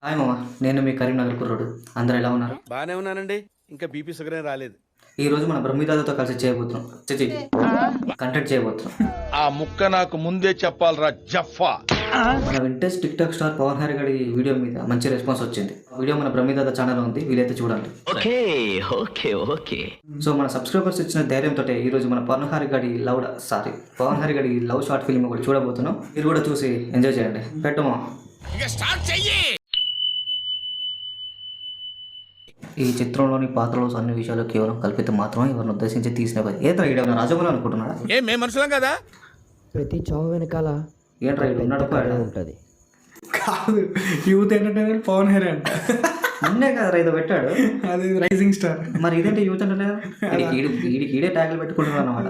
Hi మామ, నేను మీ కరీంనగర్ కుర్రోడు. అందరూ ఎలా ఉన్నారు? బానే ఉన్నానండి. ఇంకా బీపీ షుగర్ ఏం రాలేదు. ఈ రోజు మన బ్రహ్మిదాదతో కలిసి చేయబోతున్నాం. కంటెంట్ చేయబోతున్నాం. ఆ ముక్క నాకు ముందే చెప్పాలరా జఫా. మన vintage TikTok star Pavan Hari గారి వీడియో మీద మంచి రెస్పాన్స్ వచ్చింది. ఆ వీడియో మన బ్రహ్మిదాద ఛానల్ ఉంది, వీలైతే చూడండి. సో మన సబ్స్క్రైబర్స్ ఇచ్చిన ధైర్యంతో ఈ రోజు మన పవన్ హరి గారి లవ్ షార్ట్ ఫిల్మ్ కూడా చూడబోతున్నాం. మీరు కూడా చూసి ఎంజాయ్ చేయండి. పెట్టమా ఈ చిత్రంలోని పాత్రలో అన్ని విషయాలు కేవలం కల్పితం మాత్రమే. ఎవరిని ఉద్దేశించి తీసినవి. ఏట్రా ఈడ రాజమౌళి అనుకుంటున్నాడా? మేము మనుషులం కదా. ప్రతి చావు వెనకాల ఏంట్రా ఈడు ఉన్నాడు ఉంటుంది. కాదు, యూత్ ఎంటర్టైన్మెంట్ పవన్ హెరే అంట. అన్నే కదా ఇదో పెట్టాడు. అది రైజింగ్ స్టార్. మరి ఇదేంటి యూత్ అంటే ఈడే ట్యాగులు పెట్టుకుంటున్నాడు అన్నమాట.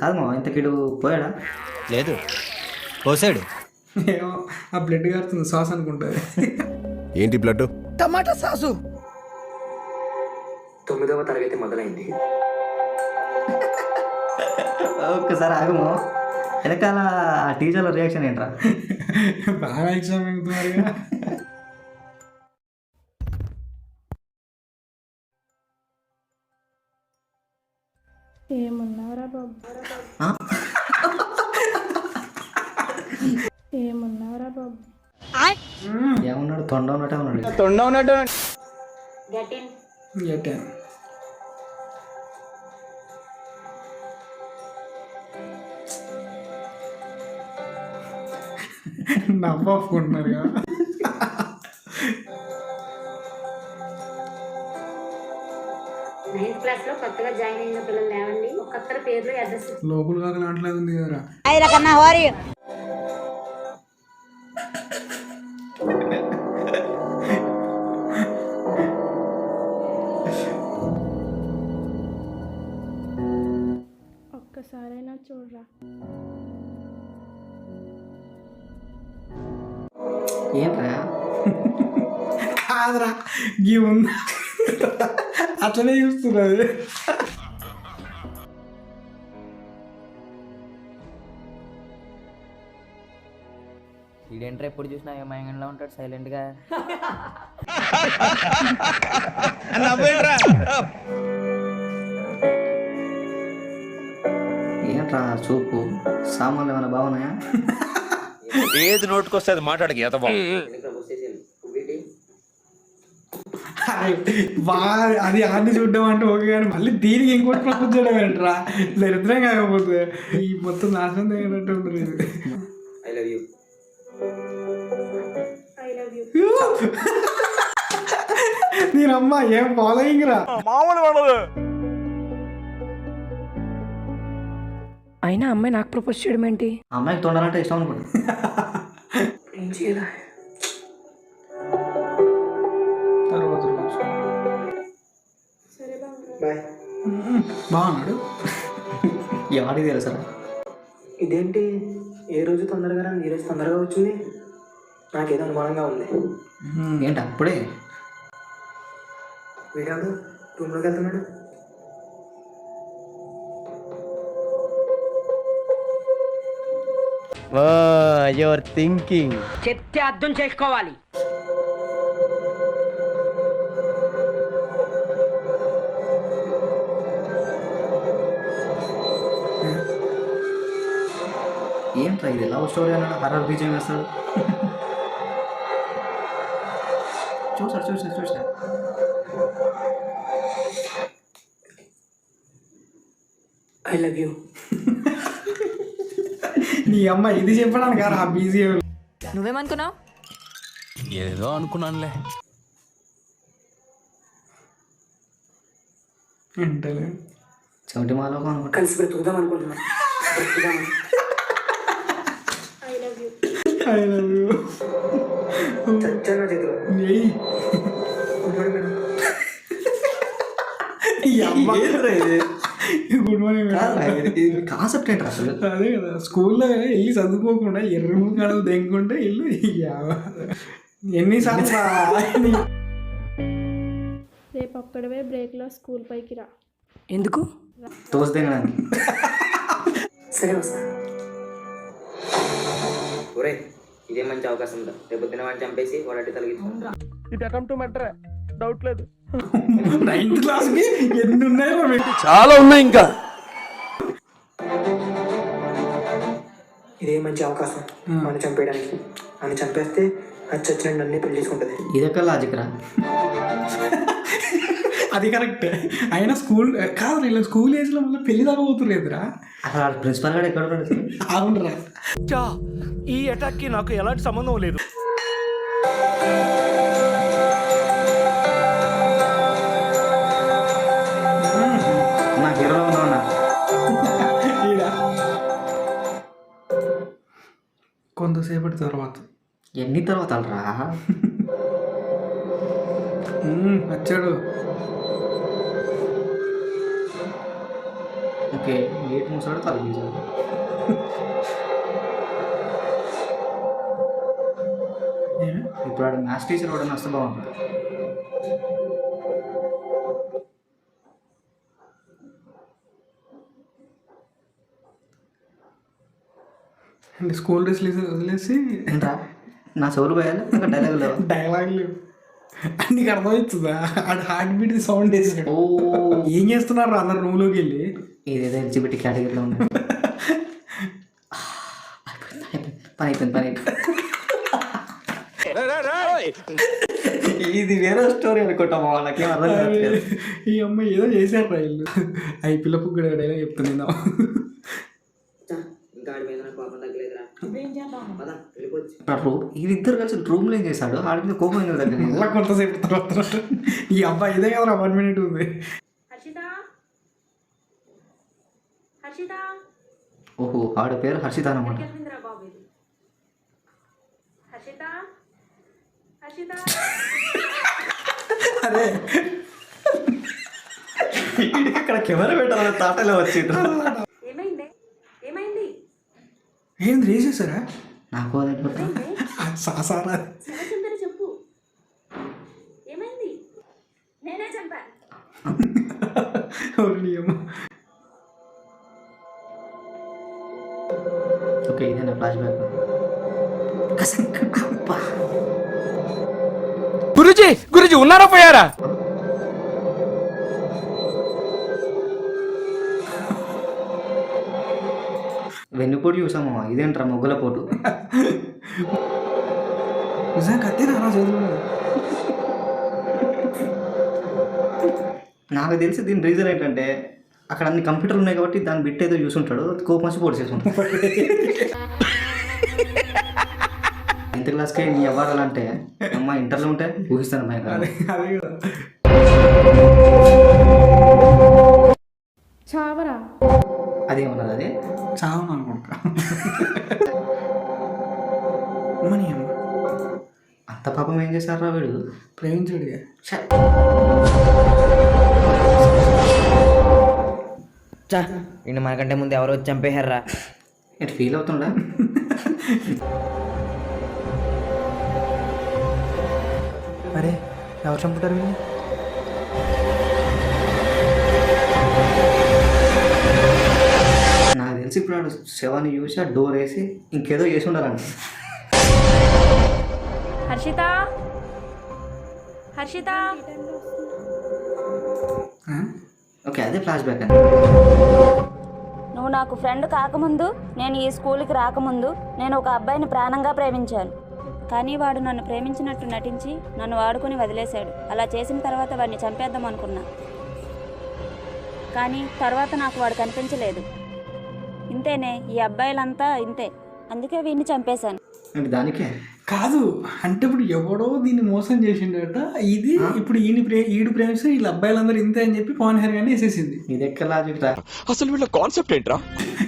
కాదు మా ఇంత కీడు పోయాడా? లేదు, పోసాడు. ఏమో ఆ బ్లడ్ గారుతుంది, సాస్ అనుకుంటుంది. ఏంటి బ్లడ్? టమాటా సాసు. 9వ తరగతి మొదలైంది. ఒక్కసారి ఆగము. వెనకాల ఆ టీచర్ల రియాక్షన్ ఏంట్రా? బాగా ఎగ్జామ్ అవుతున్నారు. ఏమున్నారా బాబు, ఏమున్నారా బాబు. ఏమన్నాడు? తొండ ఉన్నట్టే ఉన్నాడు. నవ్వుకుంటున్నారు కదా. నైన్త్ క్లాస్ లో కొత్తగా జాయిన్ అయిన పిల్లలు లేవండి. ఒక్కొక్కరి పేర్లు అడ్రస్ లోపల కాక నాట్లేదు ఉంది కదరా. ఒక్కసారైనా చూడరా. ఏంట్రా? కాదురా, గీ ఉందా అట్లనే చూస్తున్నది. వీడేంట్రా ఎప్పుడు చూసినా ఏమయంగా ఉంటాడు సైలెంట్ గా. ఏంట్రా చూపు? సామాన్లు ఏమైనా బాగున్నాయా? ఏది నోటుకొస్తే అది మాట్లాడక ఎతబా. అది ఆడిని చూడడం అంటే ఓకే, కానీ మళ్ళీ దీనికి ఇంకోటి ప్రపోజ్ చేయడం ఏంట్రా? దరిద్రం కాకపోతే ఈ మొత్తం నాశనం తగినట్టు ఉంటుంది. I love you. నేనమ్మా ఏం ఫాలోయింగ్ రా. అయినా అమ్మాయి నాకు ప్రపోజ్ చేయడం ఏంటి? అమ్మాయికి తొండాలంటే ఇష్టం అనుకోండి. ఏం చేయాలి? బాగున్నాడు. ఎవరికి తెలుసా? ఇదేంటి ఏ రోజు తొందరగా ఈ రోజు తొందరగా వచ్చింది? నాకేదో అనుమానంగా ఉంది. ఏంటి అప్పుడే? వీడాడు రూమ్లోకి వెళ్తున్నాడు. Your thinking. చెప్తే అర్థం చేసుకోవాలి. ఏంట్రా ఇది లవ్ స్టోరీ అన్నాడు, హర్రర్ బీజం వేస్తాడు. చూసా ఐ లవ్ యూ. నీ అమ్మ ఇది చెప్పడానికి కాదు ఆ బీజీ. నువ్వేమనుకున్నావు? ఏదో అనుకున్నానులే. ఏంటలే చెవిటి మాలోకం అనుకుంటా. కలిసి బ్రతుకుదాం అనుకుంటున్నా. I love you. I love you. చచ్చాను చేతులు. Good morning. కాన్సెప్ట్ ఏంట్రా అసలు? అదే కదా, స్కూల్లో వెళ్ళి చదువుకోకుండా ఎర్రము కడలు దెంగుకుంటే ఇల్లు ఎన్నిసార్లు. రేపు ఒక్కడవే బ్రేక్లో స్కూల్ పైకి రా. ఎందుకు? తోసిదేనా? సరే వస్తా. ఒరే ఇదే మంచి అవకాశం ఉందా రేపు తినవాడిని చంపేసి వాడి తొలగించుకుంటా. ఇది అటెంప్ట్ మెట్రే డౌట్ లేదు. 9th క్లాస్కి ఎన్ని ఉన్నాయో చాలా ఉన్నాయి ఇంకా. ఇదే మంచి అవకాశం మనం చంపేయడానికి. అని చంపేస్తే అది చచ్చినట్టు అన్నీ పెళ్లి చేసుకుంటుంది. ఇదొక లాజిక్ రా. అది కరెక్ట్. అయినా స్కూల్ కాదు, వీళ్ళ స్కూల్ ఏజ్లో మళ్ళీ పెళ్లి దాకా పోతులేదురా. అసలు ప్రిన్సిపల్ గారు ఎక్కడ ఉన్నాడు అసలు? అవునరా. ఈ అటాక్ కి నాకు ఎలాంటి సంబంధం లేదు. నా హీరోలో ఉన్నా. ఈడ. కొంతసేపటి తర్వాత ఎన్ని తర్వాత రా? వచ్చాడు. ఓకే, గేట్ మూసాడు, తలుపు తీసాడు. ఇప్పుడు ఆడ మ్యాథ్స్ టీచర్ కూడా వస్తే బాగుంటుంది. అంటే స్కూల్ డ్రెస్ వదిలేసి ఏంట్రా నా చెవులు పోయాలి, ఇంకా డైలాగ్ లేవు. డైలాగులు నీకు అర్థమవుతుందా? ఆడ హార్ట్ బీట్ సౌండ్ వేసాడు. ఓ, ఏం చేస్తున్నారు అందరు రూమ్లోకి వెళ్ళి? ఇదేదో ఎలిజిబిలిటీ కేటగిరీలో ఉంది. పని అయిపోయింది. ఇది వేరే స్టోరీ అనుకుంటామా, నాకేం అర్థం కావట్లేదు. ఈ అమ్మాయి ఏదో చేశారు రా వీళ్ళు. అవి పిల్లపు కూడా డైలాగ్ చెప్తున్నా. ఇంకా ఆడి మీద నాకు కోపం తగ్గలేదురా. పద వెళ్ళిపోవచ్చు. వీళ్ళిద్దరు కలిసి రూమ్ లో ఏం చేశాడు? ఆడి మీద కోపం ఎందుకు తగ్గలేదు? మళ్ళీ కొంతసేపు తర్వాత ఈ అబ్బాయి ఇదే కదా 1 minute ఉంది. హర్షిత హర్షిత ఓహో, ఆడ పేరు హర్షిత అనమాట. ఎక్కడికిరా బాబు ఇది? హర్షిత హర్షిత అరే ఇక్కడ కెమెరా పెట్టాలని తాటలో వచ్చింది. ఏమైంది ఏమైంది ఏంది రేసేసారా? నాకు అదే సాసారా శివసుందరి చెప్పు ఏమైంది? నేనే చంపా. ఓకే, ఇదే నా ఫ్లాష్ బ్యాక్. గురుజీ ఉన్నారా పోయారా? వెన్నుపోటు చూసాము, ఇదేంట్రా మొగ్గుల పోటు. నిజంగా కత్తేనా రా చదువు? నాకు తెలిసి దీని రీజన్ ఏంటంటే అక్కడ అన్ని కంప్యూటర్లు ఉన్నాయి కాబట్టి దాన్ని బిట్ ఏదో చూసుంటాడు, కోపం వచ్చి పోటు చేసి ఉంటాడు. 9th క్లాస్కే నీ అవ్వాలంటే అమ్మ ఇంటర్లో ఉంటే ఊహిస్తాను భయం కాదు. అదే కదా. చావరా. అదేమన్నది అదే చావు అనుకుంటా. మనీ అమ్మ అంత పాపం ఏం చేశారా వీడు? ప్రేమించాడుగా. చా ఇంక మనకంటే ముందు ఎవరో వచ్చి చంపేశారా? ఏంటి ఫీల్ అవుతుండా? అరే ఎవరు చంపుతారు వీళ్ళు? నాకు తెలిసి ఇప్పుడు వాడు శవాన్ని చూసి ఆ డోర్ వేసి ఇంకేదో చేసి ఉండాలంట. హర్షిత హర్షిత ఓకే, అదే ఫ్లాష్ బ్యాక్ అండి. నువ్వు నాకు ఫ్రెండ్ కాకముందు, నేను ఈ స్కూల్కి రాకముందు నేను ఒక అబ్బాయిని ప్రాణంగా ప్రేమించాను. కానీ వాడు నన్ను ప్రేమించినట్టు నటించి నన్ను వాడుకొని వదిలేశాడు. అలా చేసిన తర్వాత వాడిని చంపేద్దాం అనుకున్నా, కానీ తర్వాత నాకు వాడు కనిపించలేదు. ఇంతేనే, ఈ అబ్బాయిలంతా ఇంతే, అందుకే వీడిని చంపేశాను. అంటే దానికే కాదు అంటే ఇప్పుడు ఎవడో దీన్ని మోసం చేసిండట. ఇది ఇప్పుడు ఈడు ప్రేమిస్తే వీళ్ళ అబ్బాయిలందరూ ఇంతే అని చెప్పి పవన్ హెయిర్ గానీ వేసేసింది. ఇది ఎక్కడ లాజిక్ రా? అసలు వీళ్ళ కాన్సెప్ట్ ఏంట్రా?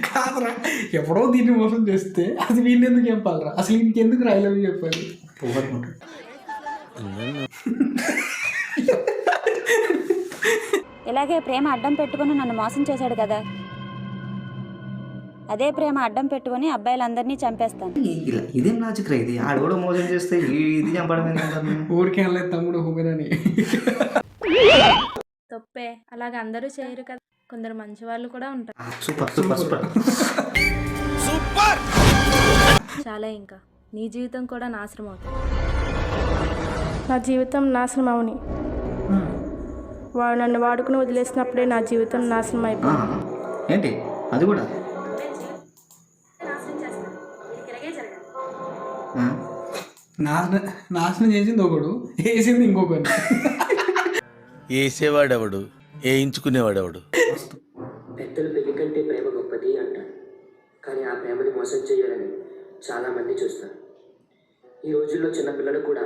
కాదురా, ఎవడో దీన్ని మోసం చేస్తే అది వీడిని ఎందుకు చెప్పాలరా? అసలు ఇంకెందుకు రాయలేవి చెప్పాలి? పోగొట్టుకుంటాడు. ఇలాగే ప్రేమ అడ్డం పెట్టుకుని నన్ను మోసం చేశాడు కదా, అదే ప్రేమ అడ్డం పెట్టుకుని అబ్బాయిలందరినీ చంపేస్తాను. ఇదేం లాజిక్ రా? ఇది ఆడోడో మోసం చేస్తే ఇది చంపడం ఏంటంటారు? ఊరికే వెళ్ళలేదు తమ్ముడు హుమేనని. తప్పే, అలాగ అందరూ చేయరు కదా, కొందరు మంచి వాళ్ళు కూడా ఉంటారు. Super super super. చాలా ఇంకా నీ జీవితం కూడా నాశనం అవుతుంది. నా జీవితం నాశనం అవని వాడు నన్ను వాడుకుని వదిలేసినప్పుడే నా జీవితం నాశనం అయిపోయింది. ఏంటి అది కూడా ఆ? నాశనం చేసింది ఒకడు, వేసింది ఇంకొకరు. వేసేవాడెవడు వేయించుకునేవాడెవడు. పెద్దల పెళ్లి కంటే ప్రేమ గొప్పది అంటారు, కానీ ఆ ప్రేమని మోసం చేయాలని చాలామంది చూస్తారు. ఈ రోజుల్లో చిన్నపిల్లలు కూడా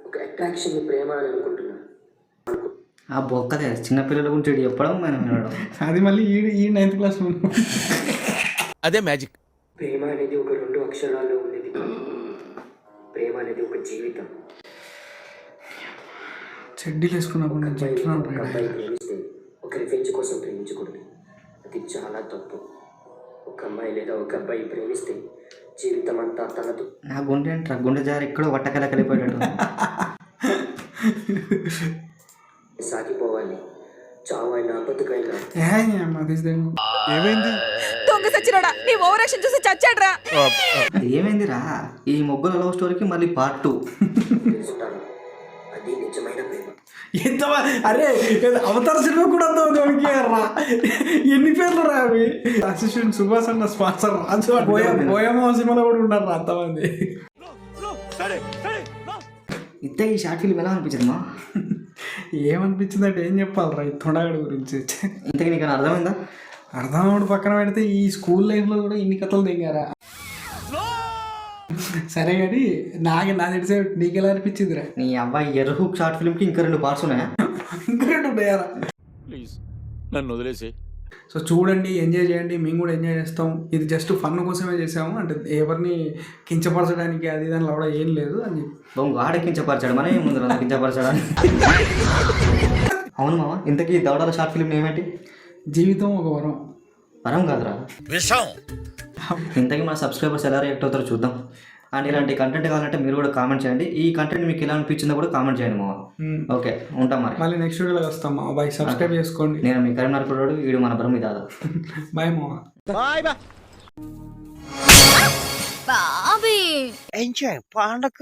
ఒక అట్రాక్షన్ని ప్రేమ అని అనుకుంటున్నారు. ఆ బొక్కదే చిన్నపిల్లల గురించి ఈడు చెప్పడం మనం వినడం. అది మళ్ళీ ఈ 9th క్లాస్లో ఉన్నాం. అదే మ్యాజిక్. ప్రేమ అనేది ఒక 2 అక్షరాల్లో ఉండేది కాదు. ప్రేమ అనేది ఒక జీవితం. చెడ్డీలు వేసుకున్నప్పుడు నేను చెప్తున్నాను ఒక అబ్బాయి ప్రేమిస్తే ఒక రివెంజ్ కోసం ప్రేమించకూడదు, అది చాలా తప్పు. ఒక అమ్మాయి లేదా ఒక అబ్బాయి ప్రేమిస్తే జీవితం అంతా తనదు. నా గుండె ఏంట్రా గుండె జారి ఎక్కడో వట్టకల కలిపోయాడు. సాగిపోవాలి, చావు అయినా బతుకైనా. ఏమైంది? ఏమైందిరా ఈ మొగ్గుల లవ్ స్టోరీకి మళ్ళీ పార్ట్ 2. తెలుసుంటాను, అది నిజమైన ప్రేమ. ఎంత అరే అవతార సినిమా కూడా రా, ఎన్ని పేర్లు రా అవి. అసిస్టెంట్ సుభాష్ అన్న స్పాన్సర్ రాజు బోయమో సినిమాలో కూడా ఉన్నారు రా అంతమంది. ఇంత ఈ షార్ట్ ఫిల్మ్ ఎలా అనిపించింది మా? ఏమనిపించింది అంటే ఏం చెప్పాలరా ఈ తొండగాడి గురించి. ఇంతకీ నీకు అర్థమైందా? అర్థమవుడు పక్కన పెడితే ఈ స్కూల్ లైఫ్లో కూడా ఇన్ని కథలు దిగారా. సరే కానీ నా తెలిసే నీకు ఎలా అనిపించిందిరా? నీ అబ్బాయి ఎర్రహుక్ షార్ట్ ఫిల్మ్కి ఇంకా 2 పార్ట్స్ ఉన్నాయా? ఇంకా 2 ఉన్నాయారా? ప్లీజ్ నన్ను వదిలేసి. సో చూడండి, ఎంజాయ్ చేయండి, మేము కూడా ఎంజాయ్ చేస్తాం. ఇది జస్ట్ ఫన్ కోసమే చేసాము, అంటే ఎవరిని కించపరచడానికి అది దానిలో కూడా ఏం లేదు అని చెప్పి. బొంగు ఆడ కించపరచాడు మన ఏముంది రా కించపరచడానికి. అవును మామ, ఇంతకీ దౌడాల షార్ట్ ఫిల్మ్ ఏమేంటి? జీవితం ఒక వరం. వరం కాదురా విషం. ఇంతకీ మన సబ్స్క్రైబర్స్ ఎలా రియాక్ట్ అవుతారో చూద్దాం. అండ్ ఇలాంటి కంటెంట్ కావాలంటే మీరు కూడా కామెంట్ చేయండి. ఈ కంటెంట్ మీకు ఎలా అనిపించిందో కూడా కామెంట్ చేయండి మామ. ఓకే ఉంటాం మరి. మళ్ళీ నెక్స్ట్ వీడియోలో వస్తాం మా బాయ్. సబ్స్క్రైబ్ చేసుకోండి. నేను మీ కరీంనగర్ కుర్రాడు, వీడు మన బ్రహ్మి దాదా. బాయ్ మామ. Bye bye. బాబీ ఎంజాయ్ పండగ.